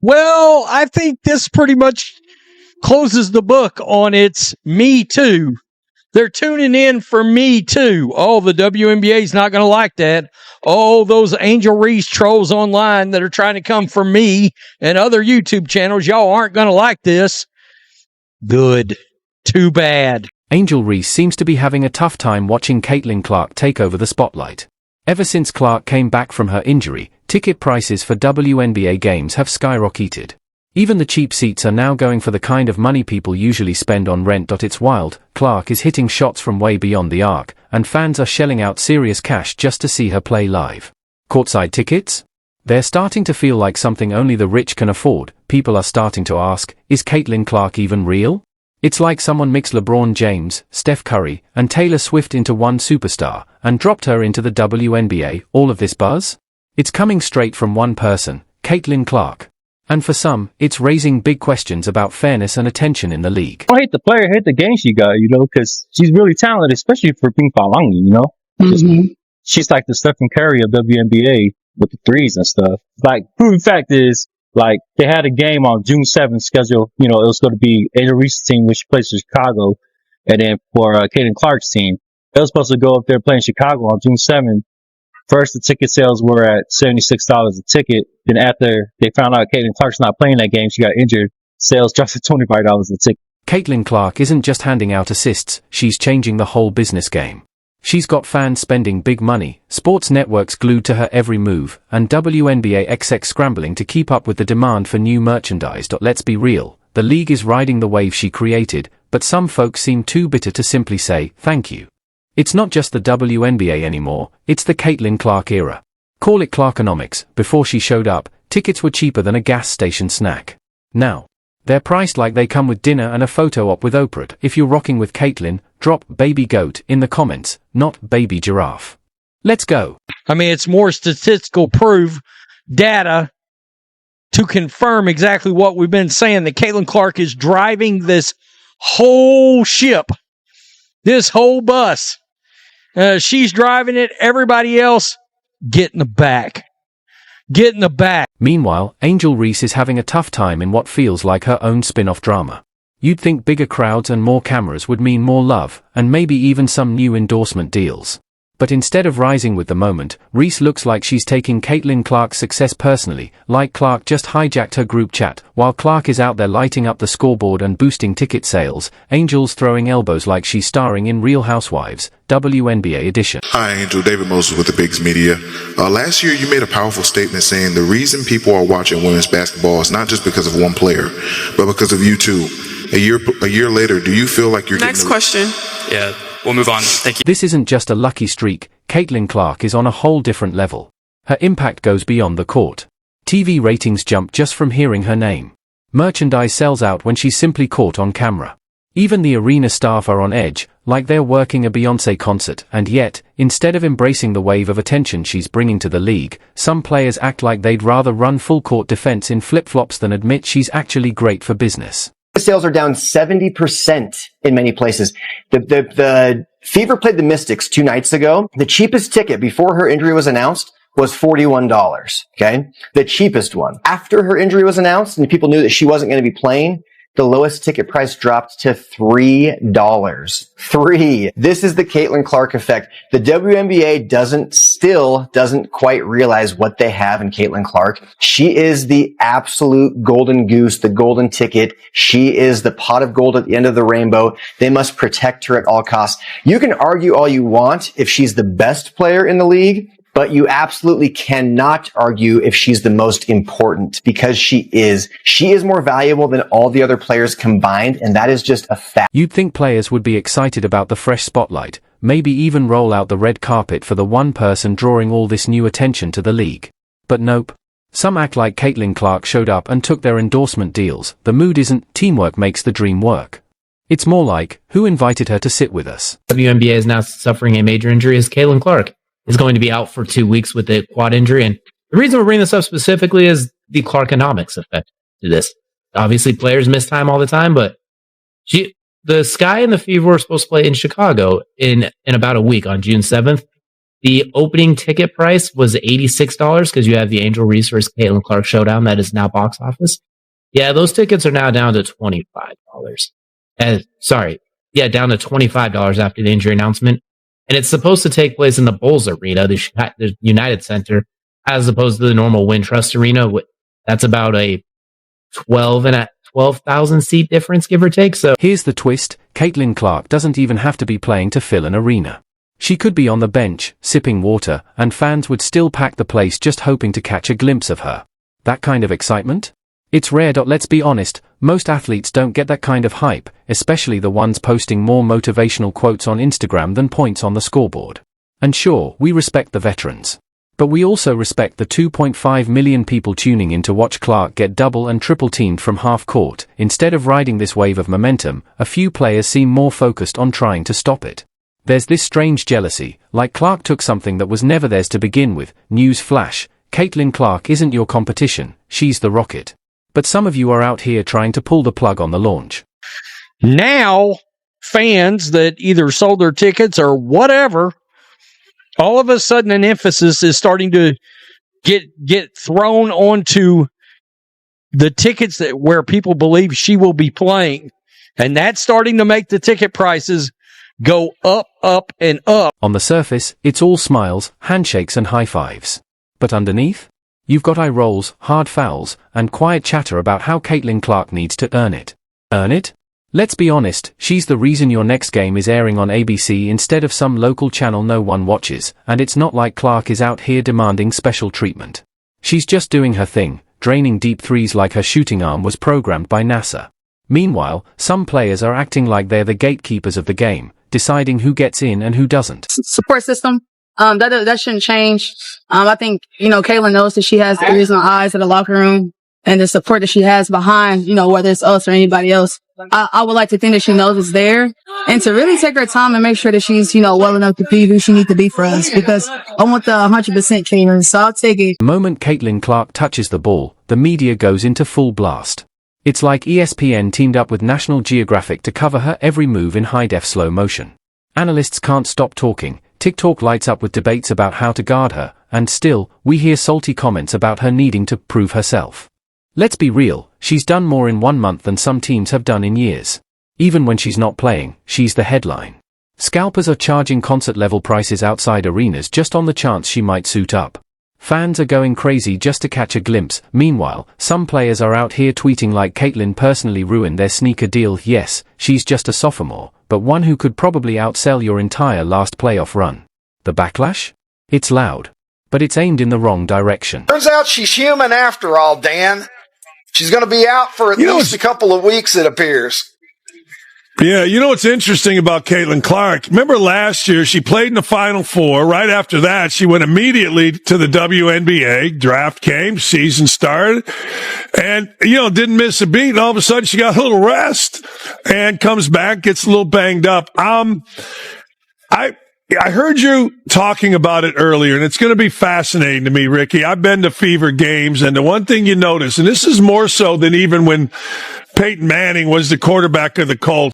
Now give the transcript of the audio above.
Well, I think this pretty much closes the book on its Me Too. They're tuning in for Me Too. Oh, the WNBA is not going to like that. Oh, those Angel Reese trolls online that are trying to come for me and other YouTube channels, y'all aren't going to like this. Good. Too bad. Angel Reese seems to be having a tough time watching Caitlin Clark take over the spotlight. Ever since Clark came back from her injury, ticket prices for WNBA games have skyrocketed. Even the cheap seats are now going for the kind of money people usually spend on rent. It's wild. Clark is hitting shots from way beyond the arc, and fans are shelling out serious cash just to see her play live. Courtside tickets? They're starting to feel like something only the rich can afford. People are starting to ask, is Caitlin Clark even real? It's like someone mixed LeBron James, Steph Curry, and Taylor Swift into one superstar, and dropped her into the WNBA. All of this buzz? It's coming straight from one person, Caitlin Clark. And for some, it's raising big questions about fairness and attention in the league. I hate the player, hate the game she got, because she's really talented, especially for being Falangi, Mm-hmm. She's like the Stephen Curry of WNBA with the threes and stuff. Like, proven fact is, like, they had a game on June 7th scheduled, it was going to be Angel Reese's team, which plays for Chicago, and then for Caitlin Clark's team. They were supposed to go up there playing Chicago on June 7th. First, the ticket sales were at $76 a ticket. Then after they found out Caitlin Clark's not playing that game, she got injured, sales dropped to $25 a ticket. Caitlin Clark isn't just handing out assists, she's changing the whole business game. She's got fans spending big money, sports networks glued to her every move, and WNBA execs scrambling to keep up with the demand for new merchandise. Let's be real, the league is riding the wave she created, but some folks seem too bitter to simply say, thank you. It's not just the WNBA anymore, it's the Caitlin Clark era. Call it Clarkonomics. Before she showed up, tickets were cheaper than a gas station snack. Now, they're priced like they come with dinner and a photo op with Oprah. If you're rocking with Caitlin, drop baby goat in the comments, not baby giraffe. Let's go. I mean, it's more statistical proof, data, to confirm exactly what we've been saying, that Caitlin Clark is driving this whole ship, this whole bus. She's driving it. Everybody else, get in the back. Get in the back. Meanwhile, Angel Reese is having a tough time in what feels like her own spin-off drama. You'd think bigger crowds and more cameras would mean more love, and maybe even some new endorsement deals. But instead of rising with the moment, Reese looks like she's taking Caitlin Clark's success personally, like Clark just hijacked her group chat. While Clark is out there lighting up the scoreboard and boosting ticket sales, Angel's throwing elbows like she's starring in Real Housewives, WNBA edition. Hi, Angel. David Moses with the Bigs Media. Last year, you made a powerful statement saying the reason people are watching women's basketball is not just because of one player, but because of you too. A year later, do you feel like you're Next question. Yeah. We'll move on. Thank you. This isn't just a lucky streak. Caitlin Clark is on a whole different level. Her impact goes beyond the court. TV ratings jump just from hearing her name. Merchandise sells out when she's simply caught on camera. Even the arena staff are on edge, like they're working a Beyoncé concert, and yet, instead of embracing the wave of attention she's bringing to the league, some players act like they'd rather run full-court defense in flip-flops than admit she's actually great for business. Sales are down 70% in many places. The Fever played the Mystics 2 nights ago. The cheapest ticket before her injury was announced was $41. Okay. The cheapest one. After her injury was announced and people knew that she wasn't going to be playing, the lowest ticket price dropped to $3. $3. This is the Caitlin Clark effect. The WNBA still doesn't quite realize what they have in Caitlin Clark. She is the absolute golden goose, the golden ticket. She is the pot of gold at the end of the rainbow. They must protect her at all costs. You can argue all you want if she's the best player in the league, but you absolutely cannot argue if she's the most important, because she is. She is more valuable than all the other players combined, and that is just a fact. You'd think players would be excited about the fresh spotlight, maybe even roll out the red carpet for the one person drawing all this new attention to the league. But nope. Some act like Caitlin Clark showed up and took their endorsement deals. The mood isn't teamwork makes the dream work. It's more like, who invited her to sit with us? WNBA is now suffering a major injury as Caitlin Clark is going to be out for 2 weeks with a quad injury. And the reason we're bringing this up specifically is the Clarkonomics effect to this. Obviously, players miss time all the time, but the Sky and the Fever were supposed to play in Chicago in about a week on June 7th. The opening ticket price was $86 because you have the Angel Reese versus Caitlin Clark showdown that is now box office. Yeah, those tickets are now down to $25. Down to $25 after the injury announcement. And it's supposed to take place in the Bulls Arena, the United Center, as opposed to the normal Wintrust Arena. That's about a 12,000 seat difference, give or take. So here's the twist. Caitlin Clark doesn't even have to be playing to fill an arena. She could be on the bench, sipping water, and fans would still pack the place just hoping to catch a glimpse of her. That kind of excitement? It's rare. Let's be honest, most athletes don't get that kind of hype, especially the ones posting more motivational quotes on Instagram than points on the scoreboard. And sure, we respect the veterans. But we also respect the 2.5 million people tuning in to watch Clark get double and triple teamed from half court. Instead of riding this wave of momentum, a few players seem more focused on trying to stop it. There's this strange jealousy, like Clark took something that was never theirs to begin with. News flash, Caitlin Clark isn't your competition, she's the Rocket. But some of you are out here trying to pull the plug on the launch. Now, fans that either sold their tickets or whatever, all of a sudden an emphasis is starting to get thrown onto the tickets where people believe she will be playing. And that's starting to make the ticket prices go up, up, and up. On the surface, it's all smiles, handshakes, and high fives. But underneath, you've got eye rolls, hard fouls, and quiet chatter about how Caitlin Clark needs to earn it. Earn it? Let's be honest, she's the reason your next game is airing on ABC instead of some local channel no one watches, and it's not like Clark is out here demanding special treatment. She's just doing her thing, draining deep threes like her shooting arm was programmed by NASA. Meanwhile, some players are acting like they're the gatekeepers of the game, deciding who gets in and who doesn't. Support system. That shouldn't change. I think, Caitlin knows that she has the ears and eyes of the locker room and the support that she has behind, whether it's us or anybody else. I would like to think that she knows it's there and to really take her time and make sure that she's, well enough to be who she needs to be for us, because I want the 100% Caitlin, so I'll take it. The moment Caitlin Clark touches the ball, the media goes into full blast. It's like ESPN teamed up with National Geographic to cover her every move in high-def slow motion. Analysts can't stop talking, TikTok lights up with debates about how to guard her, and still, we hear salty comments about her needing to prove herself. Let's be real, she's done more in 1 month than some teams have done in years. Even when she's not playing, she's the headline. Scalpers are charging concert-level prices outside arenas just on the chance she might suit up. Fans are going crazy just to catch a glimpse. Meanwhile, some players are out here tweeting like Caitlin personally ruined their sneaker deal. Yes, she's just a sophomore, but one who could probably outsell your entire last playoff run. The backlash? It's loud, but it's aimed in the wrong direction. Turns out she's human after all, Dan. She's going to be out for at least a couple of weeks, it appears. Yeah, what's interesting about Caitlin Clark? Remember last year, she played in the Final Four. Right after that, she went immediately to the WNBA. Draft came, season started, and, didn't miss a beat. And all of a sudden, she got a little rest and comes back, gets a little banged up. I heard you talking about it earlier, and it's going to be fascinating to me, Ricky. I've been to Fever games, and the one thing you notice, and this is more so than even when Peyton Manning was the quarterback of the Colts,